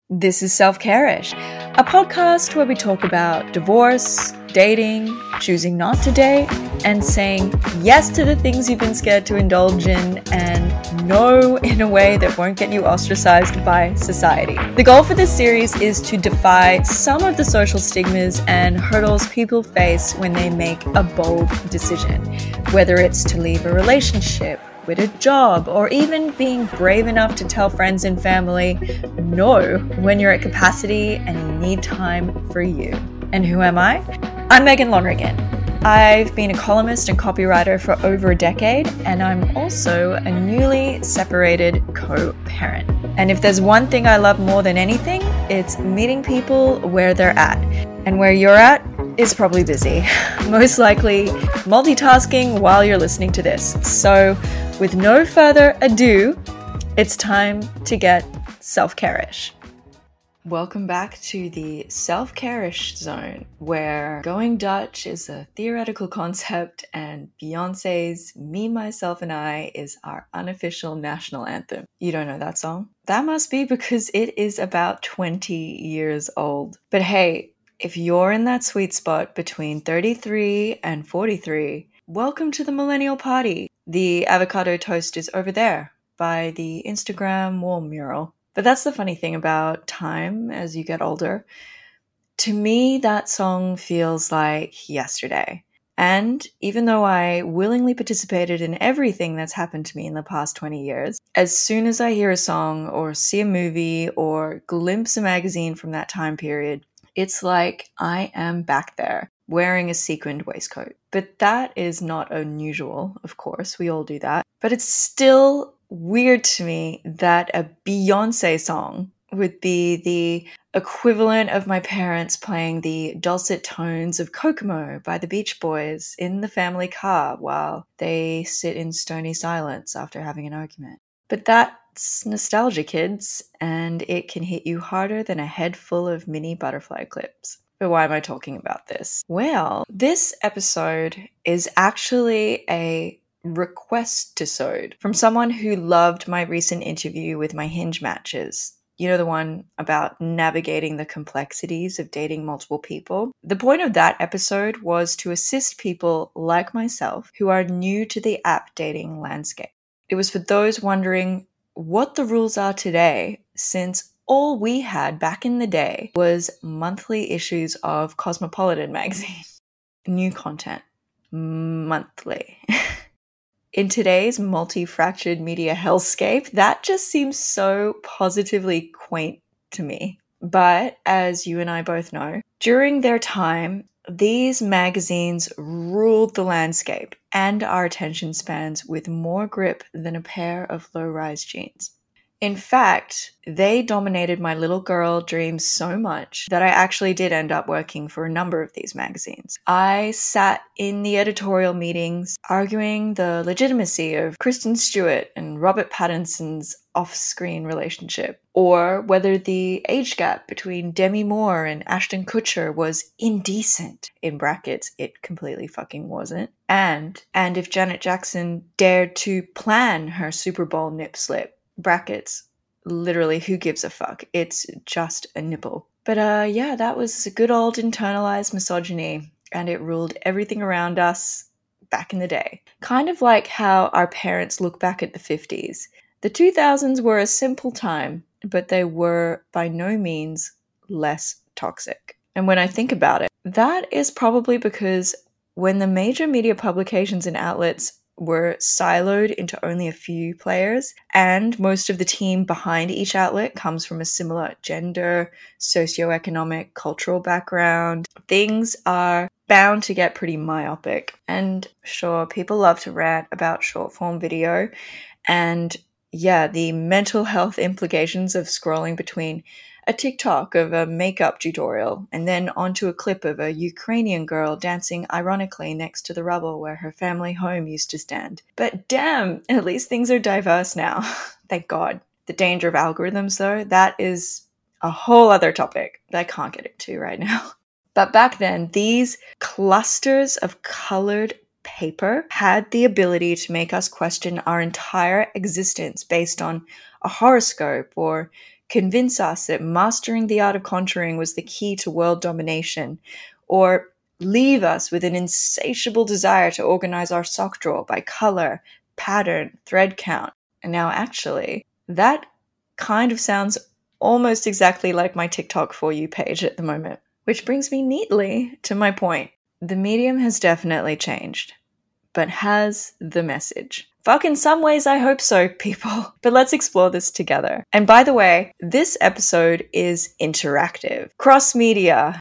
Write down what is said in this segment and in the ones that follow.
This is Self-Care-ish, a podcast where we talk about divorce, dating, choosing not to date, and saying yes to the things you've been scared to indulge in and no in a way that won't get you ostracized by society. The goal for this series is to defy some of the social stigmas and hurdles people face when they make a bold decision, whether it's to leave a relationship, quit a job, or even being brave enough to tell friends and family no when you're at capacity and you need time for you. And who am I? I'm Megan Lonergan. I've been a columnist and copywriter for over a decade, and I'm also a newly separated co-parent. And if there's one thing I love more than anything, it's meeting people where they're at. And where you're at is probably busy. Most likely multitasking while you're listening to this. So with no further ado, it's time to get self-care-ish. Welcome back to the self-care-ish zone, where going Dutch is a theoretical concept and Beyonce's Me, Myself and I is our unofficial national anthem. You don't know that song? That must be because it is about 20 years old. But hey, if you're in that sweet spot between 33 and 43, welcome to the millennial party. The avocado toast is over there by the Instagram wall mural. But that's the funny thing about time as you get older. To me, that song feels like yesterday. And even though I willingly participated in everything that's happened to me in the past 20 years, as soon as I hear a song or see a movie or glimpse a magazine from that time period, it's like I am back there wearing a sequined waistcoat. But that is not unusual, of course. We all do that. But it's still weird to me that a Beyonce song would be the equivalent of my parents playing the dulcet tones of Kokomo by the Beach Boys in the family car while they sit in stony silence after having an argument. But that's nostalgia, kids, and it can hit you harder than a head full of mini butterfly clips. But why am I talking about this? Well, this episode is actually a request-isode from someone who loved my recent interview with my Hinge matches. You know, the one about navigating the complexities of dating multiple people. The point of that episode was to assist people like myself who are new to the app dating landscape. It was for those wondering what the rules are today, since all we had back in the day was monthly issues of Cosmopolitan magazine. New content. Monthly. In today's multi-fractured media hellscape, that just seems so positively quaint to me. But as you and I both know, during their time, these magazines ruled the landscape and our attention spans with more grip than a pair of low-rise jeans. In fact, they dominated my little girl dreams so much that I actually did end up working for a number of these magazines. I sat in the editorial meetings arguing the legitimacy of Kristen Stewart and Robert Pattinson's off-screen relationship, or whether the age gap between Demi Moore and Ashton Kutcher was indecent, in brackets, it completely fucking wasn't, and if Janet Jackson dared to plan her Super Bowl nip slip, brackets, literally, who gives a fuck? It's just a nipple. But yeah, that was a good old internalized misogyny, and it ruled everything around us back in the day. Kind of like how our parents look back at the 50s. The 2000s were a simple time, but they were by no means less toxic. And when I think about it, that is probably because when the major media publications and outlets were siloed into only a few players, and most of the team behind each outlet comes from a similar gender, socioeconomic, cultural background, things are bound to get pretty myopic. And sure, people love to rant about short-form video, and yeah, the mental health implications of scrolling between a TikTok of a makeup tutorial and then onto a clip of a Ukrainian girl dancing ironically next to the rubble where her family home used to stand. But damn, at least things are diverse now. Thank God. The danger of algorithms, though, that is a whole other topic that I can't get into right now. But back then, these clusters of colored paper had the ability to make us question our entire existence based on a horoscope or convince us that mastering the art of contouring was the key to world domination, or leave us with an insatiable desire to organize our sock drawer by color, pattern, thread count. And now actually, that kind of sounds almost exactly like my TikTok For You page at the moment. Which brings me neatly to my point. The medium has definitely changed, but has the message? Fuck, in some ways I hope so, people. But let's explore this together. And by the way, this episode is interactive. Cross-media,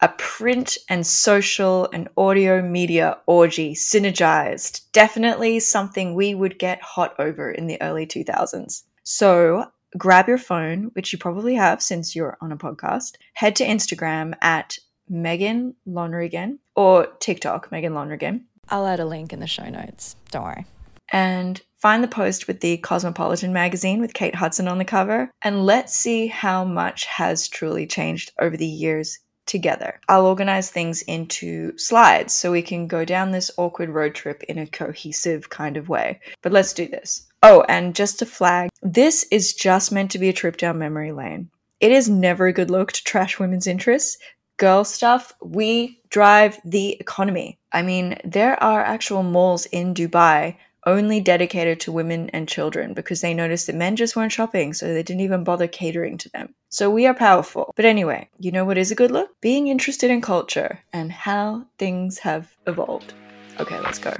a print and social and audio media orgy synergized. Definitely something we would get hot over in the early 2000s. So grab your phone, which you probably have since you're on a podcast, head to Instagram at Megan Lonergan or TikTok, Megan Lonergan. I'll add a link in the show notes. Don't worry. And find the post with the Cosmopolitan magazine with Kate Hudson on the cover. And let's see how much has truly changed over the years together. I'll organize things into slides so we can go down this awkward road trip in a cohesive kind of way. But let's do this. Oh, and just to flag, this is just meant to be a trip down memory lane. It is never a good look to trash women's interests. Girl stuff, we drive the economy. I mean, there are actual malls in Dubai only dedicated to women and children because they noticed that men just weren't shopping, so they didn't even bother catering to them. So we are powerful. But anyway, you know what is a good look? Being interested in culture and how things have evolved. Okay, let's go.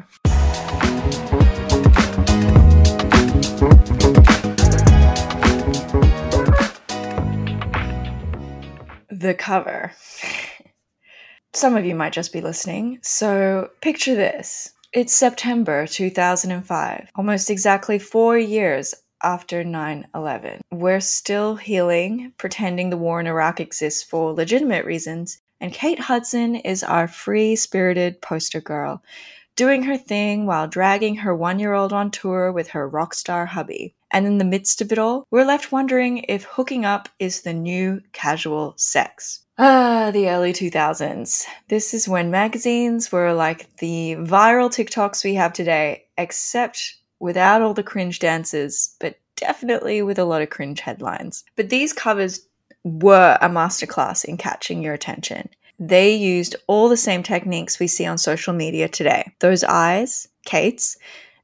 The cover. Some of you might just be listening, so picture this. It's September 2005, almost exactly 4 years after 9/11. We're still healing, pretending the war in Iraq exists for legitimate reasons, and Kate Hudson is our free-spirited poster girl, doing her thing while dragging her 1-year-old on tour with her rock star hubby. And in the midst of it all, we're left wondering if hooking up is the new casual sex. The early 2000s. This is when magazines were like the viral TikToks we have today, except without all the cringe dances, but definitely with a lot of cringe headlines. But these covers were a masterclass in catching your attention. They used all the same techniques we see on social media today. Those eyes, Kate's,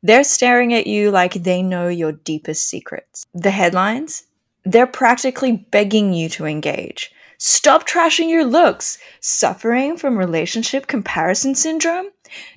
they're staring at you like they know your deepest secrets. The headlines, they're practically begging you to engage. Stop trashing your looks. Suffering from relationship comparison syndrome?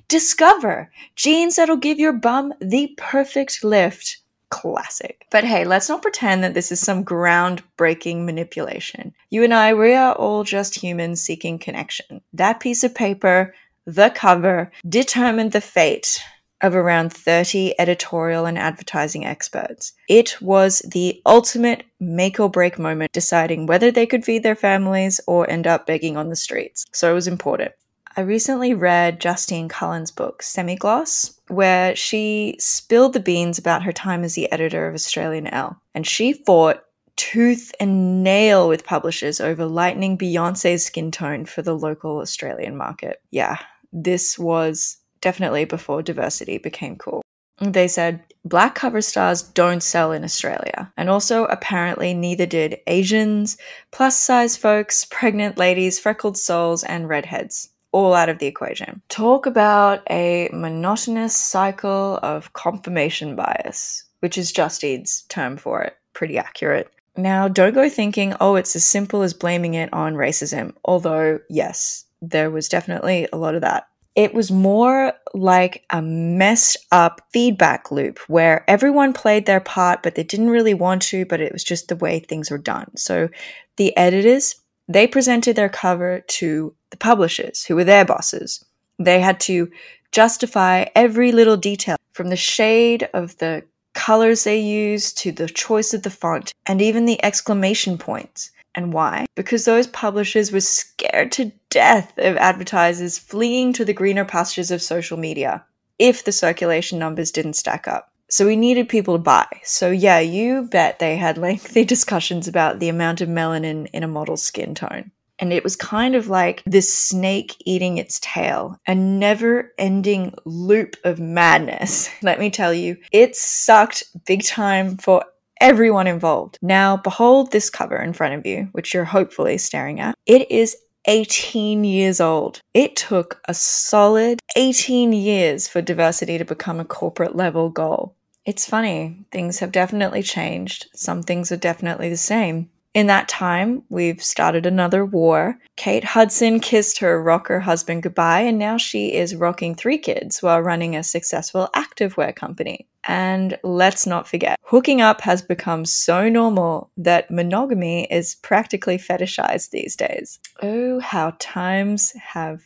Discover jeans that'll give your bum the perfect lift. Classic. But hey, let's not pretend that this is some groundbreaking manipulation. You and I, we are all just humans seeking connection. That piece of paper, the cover, determined the fate of around 30 editorial and advertising experts. It was the ultimate make or break moment, deciding whether they could feed their families or end up begging on the streets. So it was important. I recently read Justine Cullen's book, Semigloss, where she spilled the beans about her time as the editor of Australian Elle. And she fought tooth and nail with publishers over lightening Beyonce's skin tone for the local Australian market. Yeah, this was definitely before diversity became cool. They said, black cover stars don't sell in Australia. And also, apparently, neither did Asians, plus-size folks, pregnant ladies, freckled souls, and redheads. All out of the equation. Talk about a monotonous cycle of confirmation bias, which is Justine's term for it. Pretty accurate. Now, don't go thinking, oh, it's as simple as blaming it on racism. Although, yes, there was definitely a lot of that. It was more like a messed up feedback loop where everyone played their part, but they didn't really want to, but it was just the way things were done. So the editors, they presented their cover to the publishers, who were their bosses. They had to justify every little detail, from the shade of the colors they used to the choice of the font, and even the exclamation points. And why? Because those publishers were scared to death of advertisers fleeing to the greener pastures of social media if the circulation numbers didn't stack up. So we needed people to buy. So yeah, you bet they had lengthy discussions about the amount of melanin in a model's skin tone. And it was kind of like this snake eating its tail, a never-ending loop of madness. Let me tell you, it sucked big time for everyone involved. Now, behold this cover in front of you, which you're hopefully staring at. It is 18 years old. It took a solid 18 years for diversity to become a corporate level goal. It's funny, things have definitely changed. Some things are definitely the same. In that time, we've started another war. Kate Hudson kissed her rocker husband goodbye, and now she is rocking 3 kids while running a successful activewear company. And let's not forget, hooking up has become so normal that monogamy is practically fetishized these days. Oh, how times have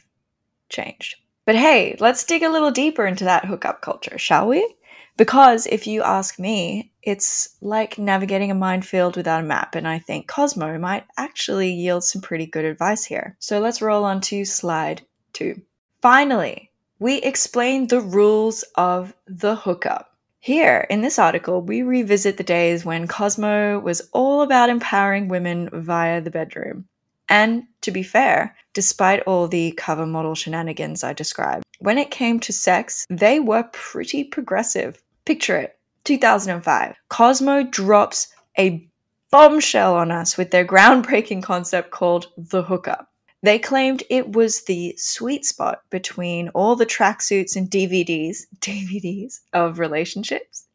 changed. But hey, let's dig a little deeper into that hookup culture, shall we? Because if you ask me, it's like navigating a minefield without a map, and I think Cosmo might actually yield some pretty good advice here. So let's roll on to slide 2. Finally, we explain the rules of the hookup. Here, in this article, we revisit the days when Cosmo was all about empowering women via the bedroom. And to be fair, despite all the cover model shenanigans I described, when it came to sex, they were pretty progressive. Picture it, 2005. Cosmo drops a bombshell on us with their groundbreaking concept called the hookup. They claimed it was the sweet spot between all the tracksuits and DVDs of relationships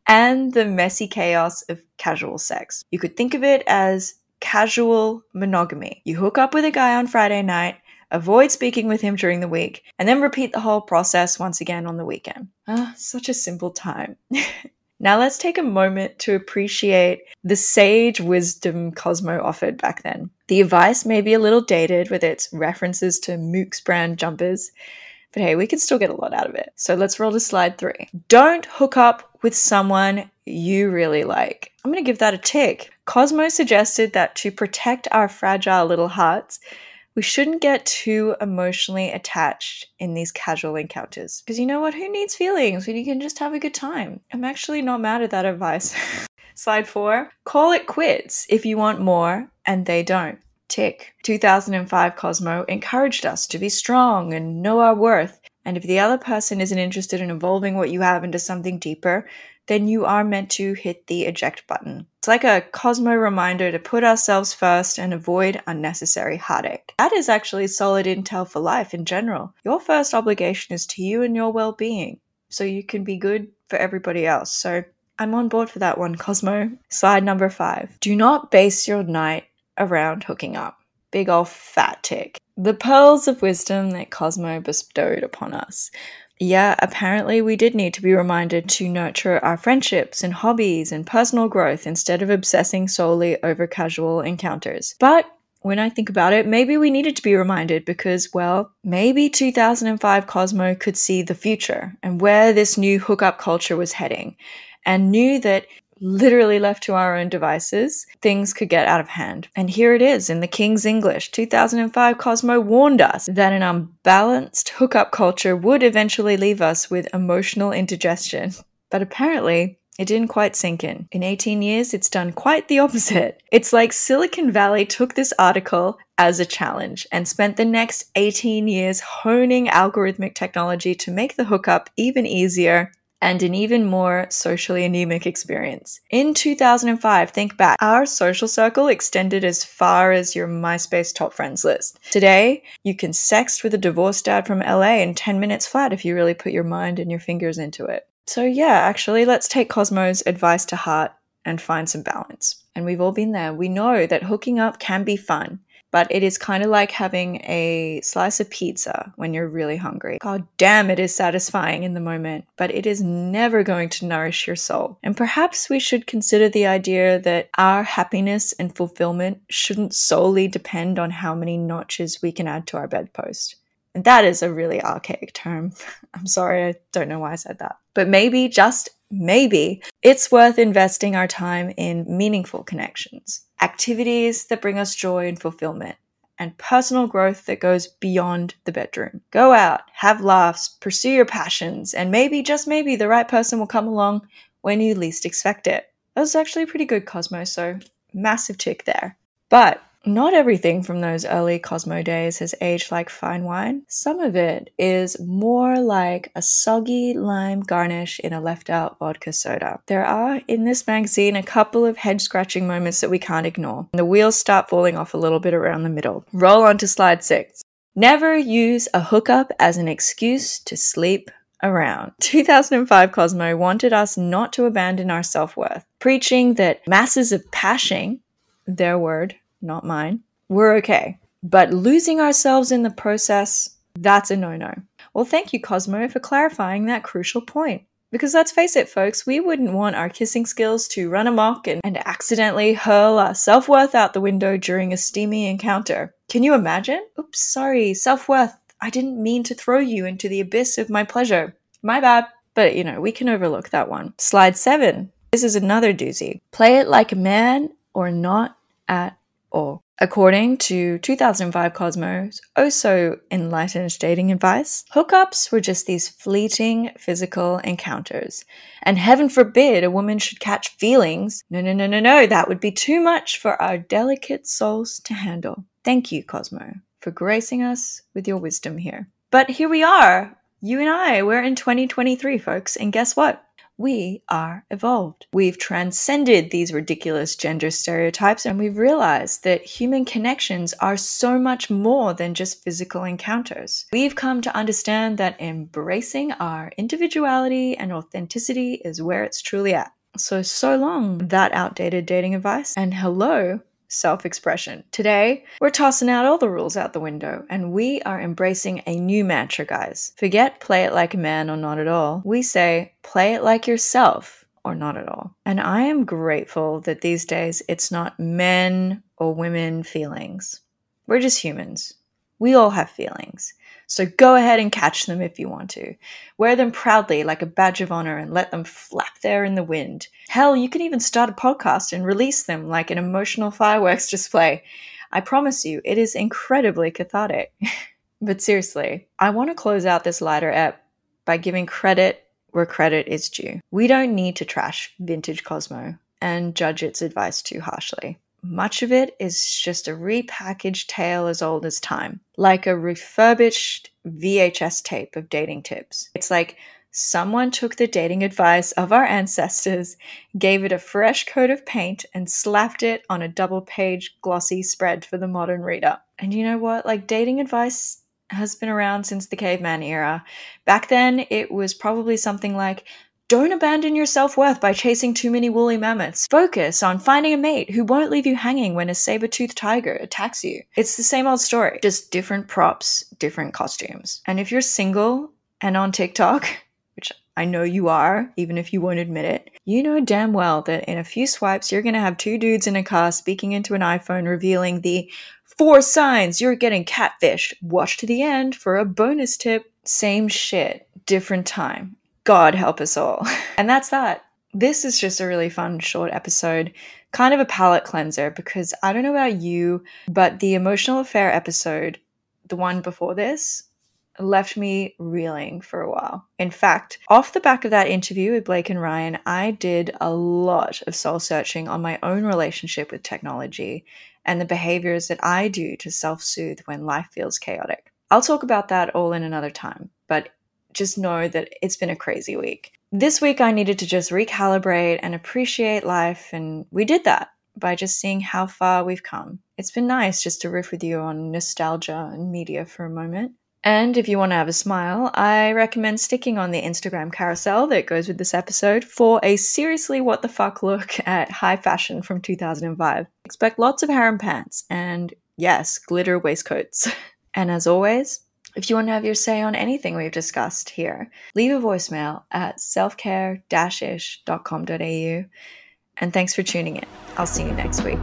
and the messy chaos of casual sex. You could think of it as casual monogamy. You hook up with a guy on Friday night, avoid speaking with him during the week, and then repeat the whole process once again on the weekend. Such a simple time. Now let's take a moment to appreciate the sage wisdom Cosmo offered back then. The advice may be a little dated with its references to Mook's brand jumpers, but hey, we can still get a lot out of it. So let's roll to slide 3. Don't hook up with someone you really like. I'm going to give that a tick. Cosmo suggested that to protect our fragile little hearts, we shouldn't get too emotionally attached in these casual encounters. Because you know what? Who needs feelings when you can just have a good time? I'm actually not mad at that advice. Slide 4. Call it quits if you want more and they don't. Tick. 2005 Cosmo encouraged us to be strong and know our worth. And if the other person isn't interested in evolving what you have into something deeper, then you are meant to hit the eject button. It's like a Cosmo reminder to put ourselves first and avoid unnecessary heartache. That is actually solid intel for life in general. Your first obligation is to you and your well-being, so you can be good for everybody else. So I'm on board for that one, Cosmo. Slide number 5. Do not base your night around hooking up. Big ol' fat tick. The pearls of wisdom that Cosmo bestowed upon us. Yeah, apparently we did need to be reminded to nurture our friendships and hobbies and personal growth instead of obsessing solely over casual encounters. But when I think about it, maybe we needed to be reminded because, well, maybe 2005 Cosmo could see the future and where this new hookup culture was heading and knew that literally left to our own devices, things could get out of hand. And here it is in the King's English. 2005 Cosmo warned us that an unbalanced hookup culture would eventually leave us with emotional indigestion. But apparently, it didn't quite sink in. In 18 years, it's done quite the opposite. It's like Silicon Valley took this article as a challenge and spent the next 18 years honing algorithmic technology to make the hookup even easier and an even more socially anemic experience. In 2005, think back, our social circle extended as far as your MySpace top friends list. Today, you can sext with a divorced dad from LA in 10 minutes flat if you really put your mind and your fingers into it. So yeah, actually, let's take Cosmo's advice to heart and find some balance. And we've all been there. We know that hooking up can be fun, but it is kind of like having a slice of pizza when you're really hungry. God damn, it is satisfying in the moment, but it is never going to nourish your soul. And perhaps we should consider the idea that our happiness and fulfillment shouldn't solely depend on how many notches we can add to our bedpost. And that is a really archaic term. I'm sorry, I don't know why I said that. But maybe, just maybe, it's worth investing our time in meaningful connections, activities that bring us joy and fulfillment, and personal growth that goes beyond the bedroom. Go out, have laughs, pursue your passions, and maybe, just maybe, the right person will come along when you least expect it. That was actually pretty good, Cosmo, so massive tick there. But Not everything from those early Cosmo days has aged like fine wine. Some of it is more like a soggy lime garnish in a left-out vodka soda. There are, in this magazine, a couple of head-scratching moments that we can't ignore. The wheels start falling off a little bit around the middle. Roll on to slide 6. Never use a hookup as an excuse to sleep around. 2005 Cosmo wanted us not to abandon our self-worth, preaching that masses of pashing, their word, not mine, we're okay. But losing ourselves in the process, that's a no-no. Well, thank you, Cosmo, for clarifying that crucial point. Because let's face it, folks, we wouldn't want our kissing skills to run amok and accidentally hurl our self-worth out the window during a steamy encounter. Can you imagine? Oops, sorry, self-worth. I didn't mean to throw you into the abyss of my pleasure. My bad. But, we can overlook that one. Slide 7. This is another doozy. Play it like a man or not at all. According to 2005 Cosmo's oh-so-enlightened dating advice, hookups were just these fleeting physical encounters. And heaven forbid a woman should catch feelings. No, that would be too much for our delicate souls to handle. Thank you, Cosmo, for gracing us with your wisdom here. But here we are, you and I, we're in 2023, folks, and guess what? We are evolved. We've transcended these ridiculous gender stereotypes, and we've realized that human connections are so much more than just physical encounters. We've come to understand that embracing our individuality and authenticity is where it's truly at. So long, that outdated dating advice, and hello, self-expression. Today, we're tossing out all the rules out the window, and we are embracing a new mantra, guys. Forget play it like a man or not at all. We say play it like yourself or not at all. And I am grateful that these days it's not men or women feelings. We're just humans. We all have feelings. So go ahead and catch them if you want to. Wear them proudly like a badge of honor and let them flap there in the wind. Hell, you can even start a podcast and release them like an emotional fireworks display. I promise you, it is incredibly cathartic. But seriously, I want to close out this lighter ep by giving credit where credit is due. We don't need to trash vintage Cosmo and judge its advice too harshly. Much of it is just a repackaged tale as old as time, like a refurbished VHS tape of dating tips. It's like someone took the dating advice of our ancestors, gave it a fresh coat of paint, and slapped it on a double-page glossy spread for the modern reader. And you know what? Like, dating advice has been around since the caveman era. Back then, it was probably something like, don't abandon your self-worth by chasing too many woolly mammoths. Focus on finding a mate who won't leave you hanging when a saber-toothed tiger attacks you. It's the same old story, just different props, different costumes. And if you're single and on TikTok, which I know you are, even if you won't admit it, you know damn well that in a few swipes, you're going to have two dudes in a car speaking into an iPhone revealing the 4 signs you're getting catfished. Watch to the end for a bonus tip. Same shit, different time. God help us all. And that's that. This is just a really fun short episode, kind of a palate cleanser, because I don't know about you, but the emotional affair episode, the one before this, left me reeling for a while. In fact, off the back of that interview with Blake and Ryan, I did a lot of soul searching on my own relationship with technology and the behaviors that I do to self-soothe when life feels chaotic. I'll talk about that all in another time, but just know that it's been a crazy week. This week I needed to just recalibrate and appreciate life, and we did that by just seeing how far we've come. It's been nice just to riff with you on nostalgia and media for a moment. And if you want to have a smile, I recommend sticking on the Instagram carousel that goes with this episode for a seriously what the fuck look at high fashion from 2005. Expect lots of harem pants and, yes, glitter waistcoats. And as always, if you want to have your say on anything we've discussed here, leave a voicemail at selfcare-ish.com.au. And thanks for tuning in. I'll see you next week.